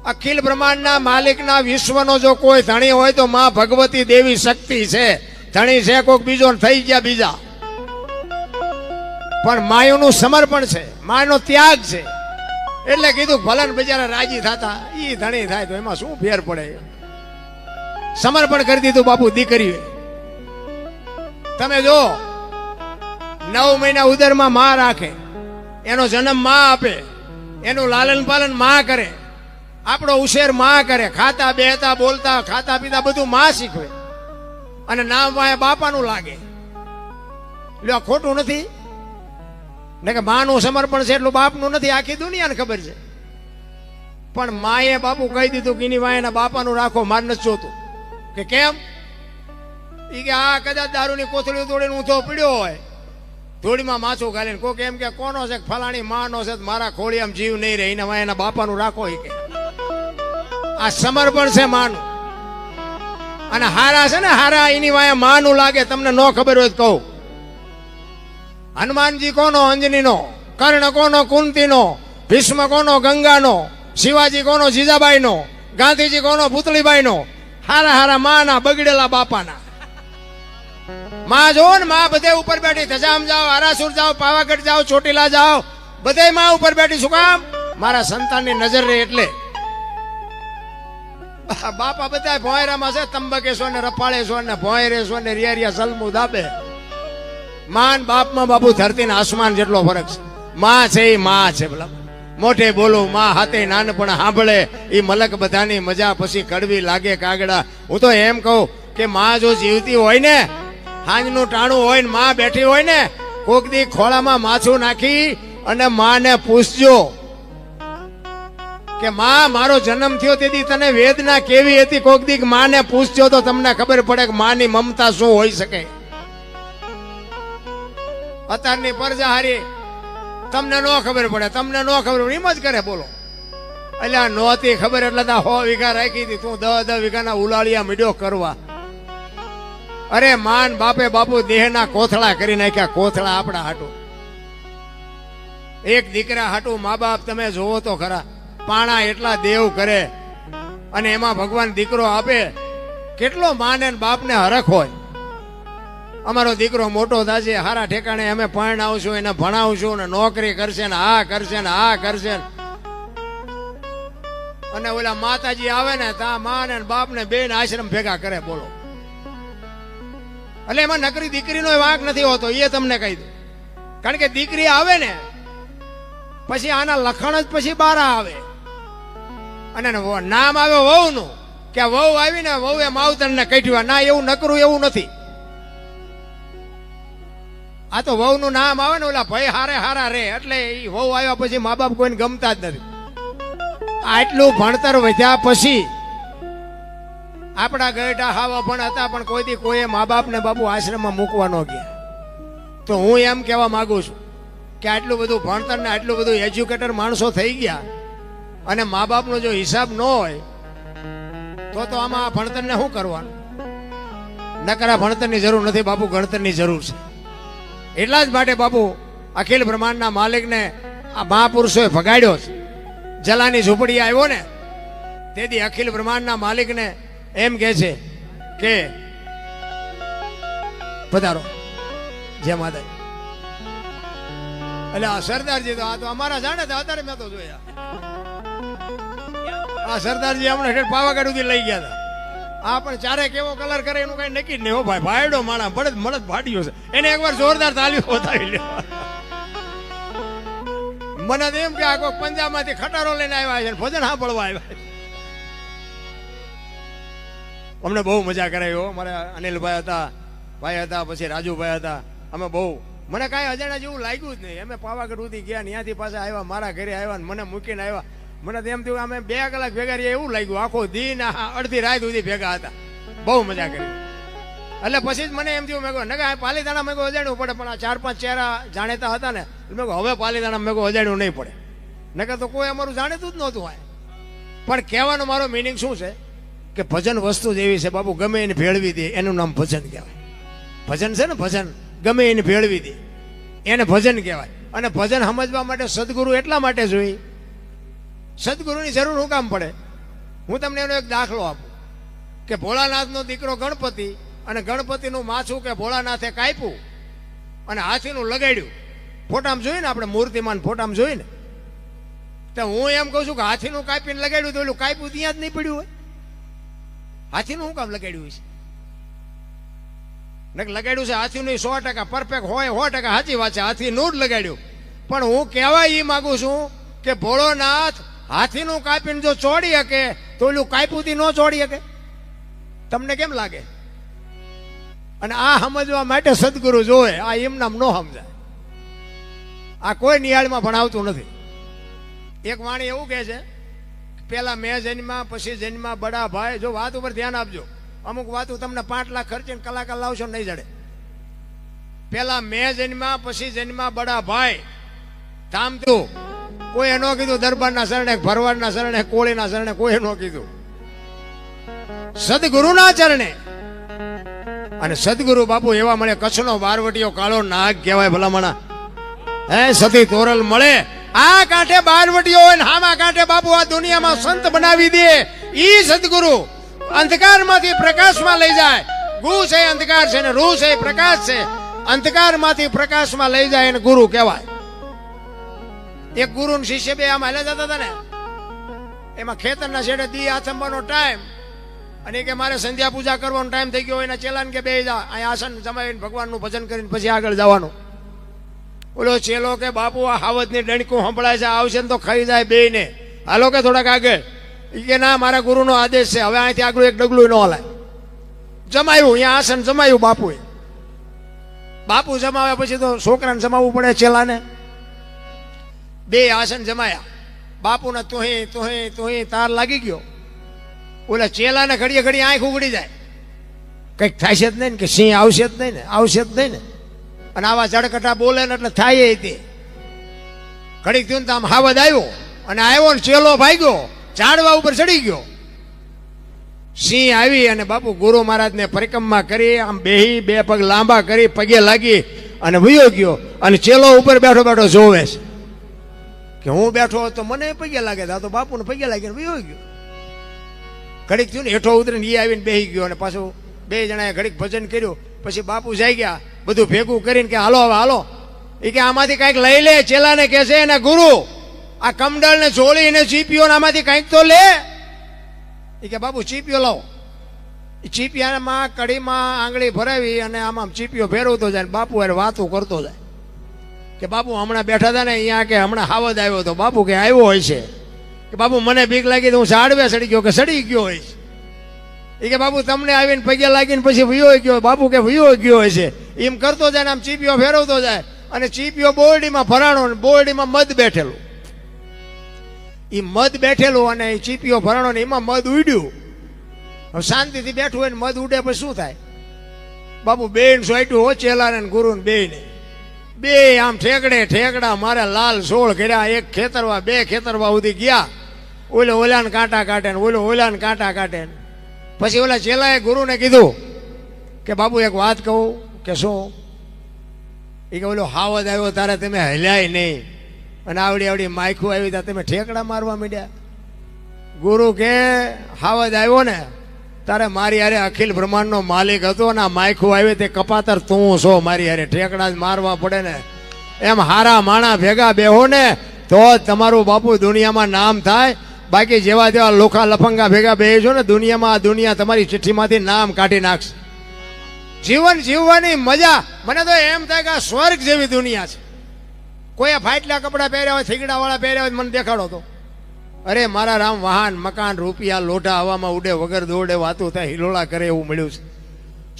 અખિલ બ્રહ્માંડના માલિકના વિશ્વનો જો કોઈ ધણી હોય તો માં ભગવતી દેવી શક્તિ છે. ધણી છે કોઈક બીજો થઈ ગયા બીજા, પણ માયુનું સમર્પણ છે, માનો ત્યાગ છે. એટલે કીધું ભલે ને બિચારા રાજી થતા, ઈ ધણી થાય તો એમાં શું ફેર પડે. સમર્પણ કરી દીધું બાપુ દીકરીએ. તમે જો 9 મહિના ઉદરમાં માં રાખે, એનો જન્મ માં આપે, એનું લાલન પાલન માં કરે, આપણો ઉછેર માં કરે, ખાતા બેહતા બોલતા ખાતા પીતા બધું માં શીખવે, અને નામ વાય બાપાનું લાગે. લ્યો ખોટું નથી ને કે માનું સમર્પણ છે એટલું બાપનું નથી, આખી દુનિયાને ખબર છે. પણ માએ બાપુ કહી દીધું કે એની વાયના બાપાનું રાખો, માર નથી જોતું. કે કેમ? ઈ કે આ કદાચ દારૂની કોથળી તોડીને ઊંધો પીડ્યો હોય, ધોળીમાં માછું ઘાલીને કોક એમ કે કોનો છે ફલાણી માનો છે, મારા ખોળી આમ જીવ નહીં રહે, એના વાયના બાપાનું રાખો. ઈ કે આ સમર્પણ છે માનું. અને હારા છે ને હારા એની વાયા માનું લાગે. તમને ન ખબર હોય તો કહું, હનુમાનજી કોનો? અંજનીનો. કર્ણ કોનો? કુંતીનો. ભીષ્મ કોનો? ગંગાનો. શિવાજી કોનો? જીજાબાઈનો. ગાંધીજી કોનો? પુતળીબાઈનો. હારા હારા માના, બગડેલા બાપાના. માં જો ને, માં બધે ઉપર બેઠી. ધજામ જાઓ, આરાસુર જાઓ, પાવાગઢ જાઓ, ચોટીલા જાઓ, બધે માં ઉપર બેઠી. શું કામ? મારા સંતાનની નજર રહે એટલે. બાપા બધા ભોંયરામાં છે, તંબકેશ્વર ને રફાળેશ્વર ને ભોંયરેશ્વર ને રિયા સલમુ દાબે. માન બાપમાં બાપુ ધરતી ને આસમાન જેટલો ફરક છે. માં છે એ માં છે. ભલા મોઢે બોલું માં, હાથે નાનપણ સાંભળે. એ મલક બધાની મજા પછી કડવી લાગે કાગડા. હું તો એમ કહું કે માં જો જીવતી હોય ને, હાંજનું ટાણું હોય ને માં બેઠી હોય ને, કોક દી ખોળામાં માછું નાખી અને માને પૂછજો કે માં મારો જન્મ થયો તેથી તને વેદના કેવી હતી. કોક દી માને પૂછજો તો તમને ખબર પડે કે માની મમતા શું હોઈ શકે. અત્યારની પરજાહારી તમને ન ખબર પડે, તમને ન ખબર પડે, એમ જ કરે. બોલો એટલે નહોતી ખબર એટલે 100 વીઘા રાખી હતી, તું 10 વીઘાના ઉલાળિયા મીડ્યો કરવા. અરે માન બાપે બાપુ દેહના કોથળા કરી નાખ્યા. કોથળા આપણા હાટું, એક દીકરા હાટું. મા બાપ તમે જોવો તો ખરા, પાણા એટલા દેવ કરે, અને એમાં ભગવાન દીકરો આપે. કેટલો માને બાપને હરખ હોય. અમારો દીકરો મોટો થશે, હારા ઠેકાણે અમે પરણાવશું, એને ભણાવશું ને નોકરી કરશે ને આ કરશે ને આ કરશે. અને ઓલા માતાજી આવે ને ત્યાં મા ને બાપ ને બેન આશ્રમ ભેગા કરે. બોલો એટલે એમાં નકરી દીકરીનો વાંક નથી હોતો, એ તમને કહી દઉં. કારણ કે દીકરી આવે ને પછી આના લખણ જ પછી બહાર આવે. અને નામ આવે વહુનું, કે વહુ આવી ને વહુએ માવતરને કાઢ્યું. ના, એવું નકરું એવું નથી. આ તો વહુનું નામ આવે ને, ઓલા ભાઈ હારે હારા રે. એટલે એ વહુ આવ્યા પછી મા બાપ કોઈને ગમતા જ નથી. આટલું ભણતર વધ્યા પછી આપણા ગયઢા હાવા પણ હતા, પણ કોઈ દી કોઈએ મા બાપ ને બાપુ આશ્રમમાં મૂકવા ન ગયા. તો હું એમ કહેવા માંગુ છું કે આટલું બધું ભણતર ને આટલું બધું એજ્યુકેટર માણસો થઈ ગયા, અને મા બાપનો જો હિસાબ ન હોય તો આમાં ભણતરને શું કરવાનું? નકરા ભણતરની જરૂર નથી બાપુ, ગણતરની જરૂર છે. એટલા જ માટે બાપુ અખિલ બ્રહ્માંડના માલિકને આ મહાપુરુષોએ ભગાડ્યો છે. જલાની ઝૂંપડી આવ્યો ને તેથી અખિલ બ્રહ્માંડના માલિકને એમ કહે છે કે પધારો, જય માતાજી. એટલે આ સરદારજી તો આ તો અમારા જાણે તો અત્યારે મેં તો જોયા. આ સરદારજી હમણાં પાવાગઢ સુધી લઈ ગયા હતા. આ પણ ચારે કેવો કલર કરે એનું કઈ નક્કી જ નહીં. હો ભાઈ, ભાઈડો માણા બળદ મળદ ભાડ્યો છે. એને એકવાર જોરદાર તાલીઓ બતાવી લે. મને તો એમ કે આ કોઈ પંજાબ માંથી ખટારો લઈને આવ્યા છે, ભજન સાંભળવા આવ્યા છે. અમને બહુ મજા કરાવી. મારા અનિલભાઈ હતા, ભાઈ હતા, પછી રાજુભાઈ હતા. અમે બહુ, મને કાંઈ અજાણ્યા જેવું લાગ્યું જ નહીં. અમે પાવાગઢ સુધી ગયા, ત્યાંથી પાછા આવ્યા, મારા ઘરે આવ્યા ને મને મૂકીને આવ્યા. મને તો એમ થયું અમે 2 કલાક ભેગા રહ્યા એવું લાગ્યું. આખો દિન અડધી રાત સુધી ભેગા હતા. બહુ મજા કરી. એટલે પછી જ મને એમ થયું, મેં કહ્યું નકા પાલીતાણા મેં કહું અજાણ્યું પડે, પણ આ 4-5 ચહેરા જાણેતા હતા ને, મેં કહું હવે પાલીતાણા મેં કહું અજાણ્યું નહીં પડે. નકર તો કોઈ અમારું જાણીતું જ નહોતું. પણ કહેવાનો મારો મિનિંગ શું છે કે ભજન વસ્તુ જ એવી છે બાપુ, ગમે એને ભેળવી દે એનું નામ ભજન કહેવાય. ભજન છે ને, ભજન ગમે એને ભેળવી દે એને ભજન કહેવાય. અને ભજન સમજવા માટે સદગુરુ એટલા માટે જોઈએ. સદગુરુની જરૂર શું કામ પડે? હું તમને એનો એક દાખલો આપું કે ભોળાનાથનો દીકરો ગણપતિ અને ગણપતિનું માથું કે ભોળાનાથે કાપ્યું અને હાથીનું લગાડ્યું. ફોટામાં જોયું ને આપણે, મૂર્તિમાન ફોટામાં જોયું ને, તો હું એમ કહું છું કે હાથીનું કાપીને લગાડ્યું તો એલું કાપ્યું ત્યાં જ નહીં પડ્યું હોય. હાથીનું શું કામ લગાડ્યું છે? લગાડ્યું છે હાથીનું 100% પરફેક્ટ હોય, 100% સાચી વાત છે, હાથીનું જ લગાડ્યું. પણ હું કહેવા એ માંગુ છું કે ભોળોનાથ હાથીનું કાપીને જો ચોડી શકે તો એલું કાપ્યુંથી ન ચોડી શકે. તમને કેમ લાગે? અને આ સમજવા માટે સદગુરુ જોવે, આ એમનામ ન સમજાય. આ કોઈ નિહાળમાં ભણાવતું નથી. એક વાણી એવું કહે છે, પેલા મેં જન્મા પછી જન્મા બડા ભાઈ. જો વાત ઉપર ધ્યાન આપજો, અમુક વાતો તમને 5 લાખ ખર્ચીને કલાકાર લાવશો નહીં જડે. પેલા મેં જન્મા પછી જન્મા બડા ભાઈ. થામતું કોઈ એનો કીધું દરબારના શરણે, ભરવાડના શરણે, કોળીના શરણે, કોઈ એનો કીધું સદગુરુના ચરણે. અને સદગુરુ બાપુ એવા મળે, કચ્છનો બારવટીયો કાળો નાગ કહેવાય ભલામણા. હે સતી તોરલ મળે, આ કાંઠે બારવટીયો હોય ને હામા કાંઠે બાપુ આ દુનિયામાં સંત બનાવી દે. ઈ સદગુરુ અંધકારમાંથી પ્રકાશમાં લઈ જાય. ગુ છે અંધકાર છે ને રૂ છે પ્રકાશ છે. અંધકારમાંથી પ્રકાશમાં લઈ જાય એને ગુરુ કહેવાય. એક ગુરુ ને શિષ્ય બે આમ હાલ્યા જતા હતા ને, એમાં ખેતરના છેડે દી આથમવાનો ટાઈમ, અને કે મારે સંધ્યા પૂજા કરવાનો ટાઈમ થઈ ગયો. એના ચેલાને કે બે જા અહીં આસન જમાવીને ભગવાનનું ભજન કરીને પછી આગળ જવાનું. ઓલો ચેલો કે બાપુ આ હાવજની ડણકું સંભળાય છે, આવશે ને તો ખાઈ જાય બે ને, હાલો કે થોડાક આગળ. કે ના, મારા ગુરુનો આદેશ છે, હવે અહીંથી આગળ એક ડગલું ન હલાય. જમાયું, અહીંયા આસન જમાયું બાપુએ. બાપુ જમાવ્યા પછી તો છોકરાને જમાવવું પડે ચેલાને. બે આસન જમાયા. બાપુને તુહી તાર લાગી ગયો. ઓલા ચેલાને ઘડીએ ઘડી આંખ ઉગડી જાય, કંઈક થાય છે જ નહીં ને, કે સિંહ આવશે જ નહીં ને, આવશે જ નહીં ને. અને આવા જડકટા બોલે ને એટલે થાય તે. ઘડીક થયું ને આમ હાવજ આવ્યો, અને આવ્યો ને ચેલો ભાગ્યો, ઝાડવા ઉપર ચડી ગયો. સિંહ આવી અને બાપુ ગુરુ મહારાજને પરિક્રમા કરી, આમ બેહી બે પગ લાંબા કરી પગે લાગી અને વયો ગયો. અને ચેલો ઉપર બેઠો બેઠો જોવે છે કે હું બેઠો તો મને પગે લાગે, તો બાપુને પગે લાગીને વયો ગયો. ઘડીક થયું ને હેઠો ઉતરીને એ આવીને બેસી ગયો. અને પાછું બે જણાએ ઘડીક ભજન કર્યું. પછી બાપુ જઈ ગયા, બધું ભેગું કરીને કે હાલો હવે હાલો. એ કે આમાંથી કંઈક લઈ લે. ચેલાને કહે છે એના ગુરુ, આ કમડળ ને જોડી ને ચીપીઓ આમાંથી કંઈક તો લે. એ કે બાપુ ચીપીઓ લાવો. એ ચીપિયામાં કડીમાં આંગળી ભરાવી અને આમાં ચીપીઓ ફેરવતો જાય. બાપુ અરે વાતો કરતો જાય કે બાપુ હમણાં બેઠા હતા ને અહીંયા, કે હમણાં હાવજ આવ્યો હતો. બાપુ કે આવ્યો હોય છે. કે બાપુ મને બીક લાગી તો હું ઝાડવે સડી ગયો, કે સડી ગયો હોય છે. એ કે બાપુ તમને આવીને પગે લાગીને પછી વયો ગયો. બાપુ કે વયો ગયો હોય છે. એમ કરતો જાય ને આમ ચીપીઓ ફેરવતો જાય. અને ચીપીઓ બોરડીમાં ભરાણો, બોરડીમાં મધ બેઠેલું. એ મધ બેઠેલું અને એ ચીપીઓ ભરાણો ને એમાં મધ ઉડ્યું. હવે શાંતિથી બેઠું હોય ને મધ ઉડે પછી શું થાય? બાપુ બેન સોટ્યું હો ચેલાને ગુરુ ને બે ને. બે આમ ઠેકડા મારે લાલ સોળ કર્યા. એક ખેતરવા બે ખેતરવા સુધી ગયા. ઓલાને કાંટા કાઢે ને ઓલાને કાંટા કાઢે. પછી ઓલા ચેલાએ ગુરુને કીધું કે બાપુ એક વાત કહું. કે શું? એ કે ઓલો હાવજ આવ્યો તારે તમે હલ્યાય નહીં, અને આવડી માયખું આવી ત્યાં તમે ઠેકડા મારવા માંડ્યા. ગુરુ કે હાવજ આવ્યો ને તારે મારી હારે અખિલ બ્રહ્માંડનો માલિક હતો ને, માયખું આવી તે કપાતર તું છો. મારી હારે ઠેકડા જ મારવા પડે ને. એમ હારા માણા ભેગા બેહો ને તો જ તમારું બાપુ દુનિયામાં નામ થાય. બાકી જેવા તેવા લોખા લફંગા ભેગા બેસો ને દુનિયામાં, આ દુનિયા તમારી ચિઠ્ઠીમાંથી નામ કાઢી નાખશે. જીવન જીવવાની મજા, મને તો એમ થાય કે આ સ્વર્ગ જેવી દુનિયા છે. કોઈ ફાટલા કપડા પહેર્યા હોય, થીગડા વાળા પહેર્યા હોય, મને દેખાડો તો. અરે મારા રામ, વાહન મકાન રૂપિયા લોઢા હવામાં ઉડે વગર દોડે વાતો થાય, હિલોળા કરે એવું મળ્યું છે.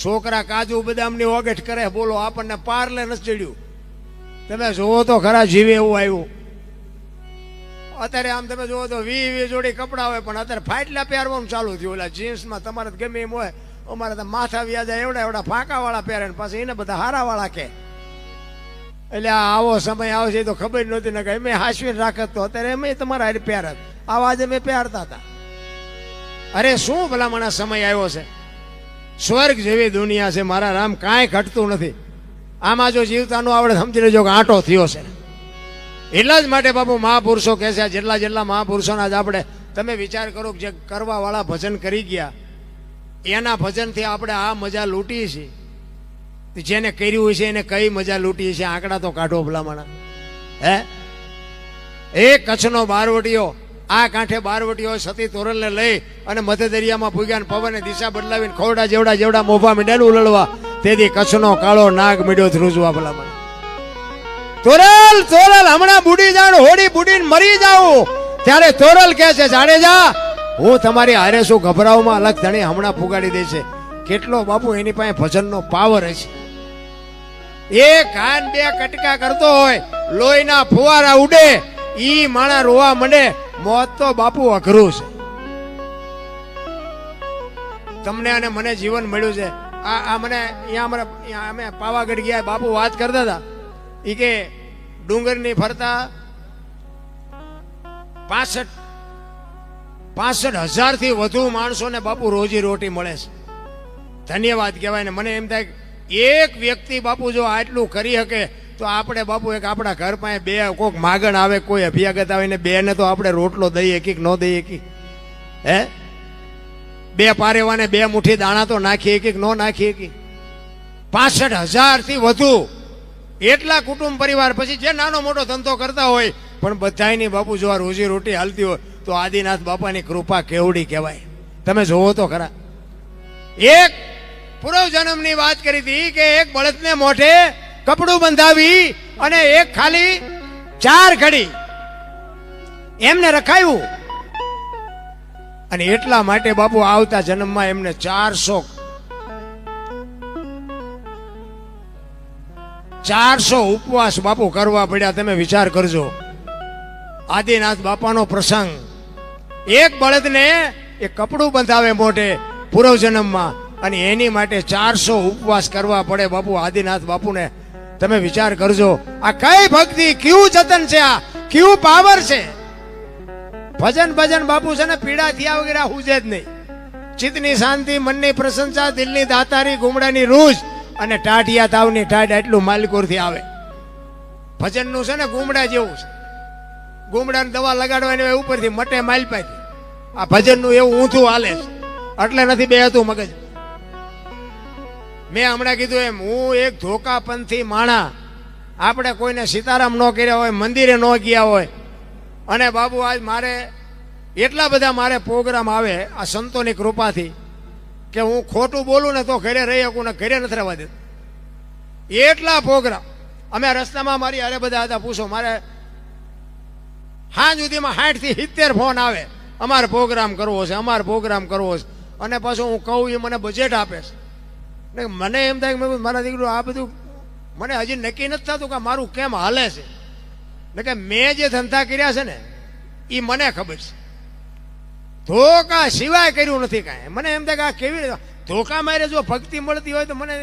છોકરા કાજુ બદામની ઓગેઠ કરે, બોલો આપણને પારલે નથી ચડ્યું. તમે જોવો તો ખરા જીવે એવું આવ્યું. અત્યારે આમ તમે જોવો તો 20 જોડી કપડા હોય, પણ અત્યારે ફાટલા પહેરવાનું ચાલુ થયું. ઓલા જીન્સમાં તમારે ગમે એમ હોય, અમારે તો માથા વ્યાજા એવડા ફાંકા વાળા પહેરે ને પાછા એને બધા હારા વાળા કે. એટલે આવો સમય આવશે તો ખબર નહોતી ને, કે અમે હાસવીને રાખત તો અત્યારે અમે તમારા હારે પહેરત. આવા જ અમે પહેરતા હતા. અરે શું ભલામણા સમય આવ્યો છે. સ્વર્ગ જેવી દુનિયા છે મારા રામ, કાંઈ ઘટતું નથી. આમાં જો જીવતાનું આવડે સમજી લેજો કે આંટો થયો છે. એટલા જ માટે બાપુ મહાપુરુષો કહે છે, જેટલા મહાપુરુષોના જ આપણે તમે વિચાર કરો કે જે કરવાવાળા ભજન કરી ગયા એના ભજનથી આપણે આ મજા લૂંટીએ છીએ, જેને કર્યું હોય છે એને કઈ મજા લૂંટીએ છીએ? આંકડા તો કાઢો ભલામણા. હે, એક કચ્છનો બારવટીયો, આ કાંઠે બારવટીયો સતી તોરલને લઈ અને મધ્ય દરિયામાં ભૂગ્યા, પવને દિશા બદલાવીને ખોડા જેવડા જેવડા મોભા મીંડ્યા ઉલળવા, તેથી કચ્છનો કાળો નાગ મીડ્યો ધ્રુજવા ભલામણ. તોરલ તોરલ હમણાં બુડી જાણ, હોડી બુડીને મરી જાઉં. ત્યારે તોરલ કહે છે, જાડેજા હું તમારી હારે શું ગભરાવમાં, અલગ ધણી હમણાં ફુગાડી દે છે. કેટલો બાપુ એની પાસે ભજનનો પાવર હશે. એક કાન બે કટકા કરતો હોય, લોહીના ફુવારા ઉડે, ઈ માણા રોવા મંડે. મોત તો બાપુ અઘરું છે. તમને અને મને જીવન મળ્યું છે. આ મને અહીંયા અમે પાવાગઢ ગયા, બાપુ વાત કરતા હતા ઈ કે ડુંગરની ફરતા 65,000 થી વધુ માણસોને બાપુ રોજી રોટી મળે છે. ધન્યવાદ કહેવાય ને. મને એમ થાય એક વ્યક્તિ બાપુ જો આટલું કરી શકે તો આપણે બાપુ એક આપણા ઘર પાસે બે કોઈક માગણ આવે, કોઈ અભિયાગત આવે ને બે ને તો આપણે રોટલો દઈએ કે ન દઈએ કે? હે, બે પારેવાને બે મુઠ્ઠી દાણા તો નાખીએ કે ન નાખીએ કે? 65,000 થી વધુ એટલા કુટુંબ પરિવાર, પછી જે નાનો મોટો ધંધો કરતા હોય, પણ બધાની બાપુ જો આ રોજી રોટી હાલતી હોય તો આદિનાથ બાપાની કૃપા કેવડી કહેવાય. તમે જોવો તો ખરા. એક પૂર્વ જન્મની વાત કરી હતી કે એક બળદને મોઢે કપડું બંધાવી અને એક ખાલી 4 ઘડી એમને રખાયું, અને એટલા માટે બાપુ આવતા જન્મમાં એમને 400 ઉપવાસ બાપુ કરવા પડ્યા. તમે વિચાર કરજો, આદિનાથ બાપાનો પ્રસંગ. એક બળદને એ કપડું બંધાવે મોઢે પૂર્વ જન્મમાં, અને એની માટે 400 ઉપવાસ કરવા પડે બાપુ આદિનાથ બાપુને. તમે વિચાર કરજો, આ કઈ ભક્તિ, કયું જતન છે, આ કયું પાવર છે. ભજન ભજન બાપુ છે ને પીડા થયા વગેરે હુજે જ નહીં. ચિત્તની શાંતિ, મનની પ્રશંસા, દિલની દાતારી, ગુમડાની રૂજ અને ટાઢિયા તાવની ટાઢ, એટલું માલિકોરથી આવે. ભજનનું છે ને ગુમડા જેવું છે. ગુમડાને દવા લગાડવાની હોય ઉપરથી મટે માલપાથી. આ ભજનનું એવું ઊંધું હાલે છે, એટલે નથી બે હતું મગજ. મેં હમણાં કીધું એમ, હું એક ધોકાપંથી માણા, આપણે કોઈને સીતારામ ન કર્યા હોય, મંદિરે ન ગયા હોય, અને બાબુ આજ મારે એટલા બધા મારે પ્રોગ્રામ આવે આ સંતોની કૃપાથી કે હું ખોટું બોલું ને તો ઘરે રહી શકું ને ઘરે નથી રહેવા દેતું. એટલા પ્રોગ્રામ. અમે રસ્તામાં મારી અરે બધા હતા, પૂછો મારે સાંજ સુધીમાં 60 થી 70 ફોન આવે, અમારે પ્રોગ્રામ કરવો છે, અમારે પ્રોગ્રામ કરવો છે. અને પાછું હું કહું એ મને બજેટ આપે છે. મને એમ થાય કે મારા દીકરો આ બધું મને હજી નક્કી નથી થતું કે મારું કેમ હાલે છે. ને કે મેં જે ધંધા કર્યા છે ને એ મને ખબર છે. ધોકા સિવાય કર્યું નથી કાંઈ. મને એમ થાય કે આ કેવી રીતે ધોકા મારે જો ભક્તિ મળતી હોય તો મને